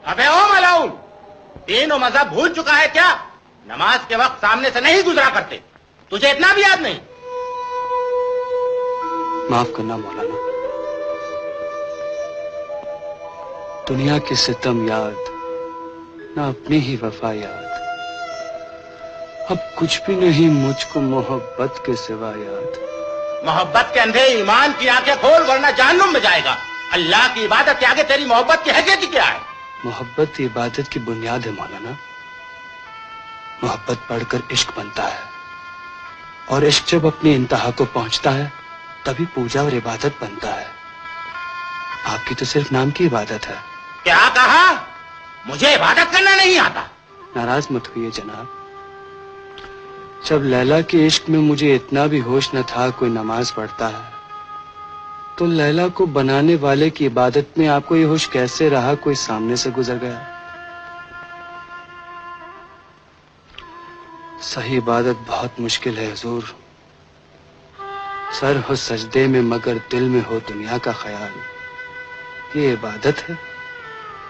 अबे ओ मलाउन, तीनों मजहब भूल चुका है क्या? नमाज के वक्त सामने से नहीं गुजरा करते, तुझे इतना भी याद नहीं? माफ करना मौलाना, दुनिया के सितम याद, ना अपनी ही वफा याद। अब कुछ भी नहीं मुझको मोहब्बत के सिवा याद। मोहब्बत के अंधे ईमान की आंखें खोल, वरना जहन्नुम में जाएगा। अल्लाह की इबादत के आगे तेरी मोहब्बत की हैसियत क्या है? मोहब्बत इबादत की बुनियाद है मौलाना। मोहब्बत बढ़कर इश्क बनता है, और इश्क जब अपनी इंतहा को पहुंचता है तभी पूजा और इबादत बनता है। आपकी तो सिर्फ नाम की इबादत है। क्या कहा? मुझे इबादत करना नहीं आता? नाराज मत होइए जनाब। जब लैला के इश्क में मुझे इतना भी होश न था कोई नमाज पढ़ता है, तो लैला को बनाने वाले की इबादत में आपको ये होश कैसे रहा कोई सामने से गुजर गया? सही इबादत बहुत मुश्किल है हुजूर। सर हो सजदे में मगर दिल में हो दुनिया का ख्याल, ये इबादत है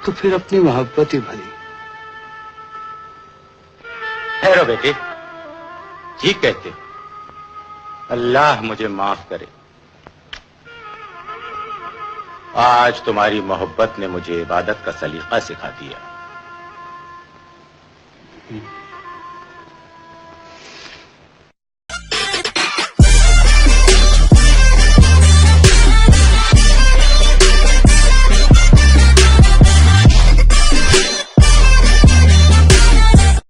तो फिर अपनी मोहब्बत ही भरी। ठहरो बेटे, ठीक कहते, अल्लाह मुझे माफ करे। आज तुम्हारी मोहब्बत ने मुझे इबादत का सलीका सिखा दिया।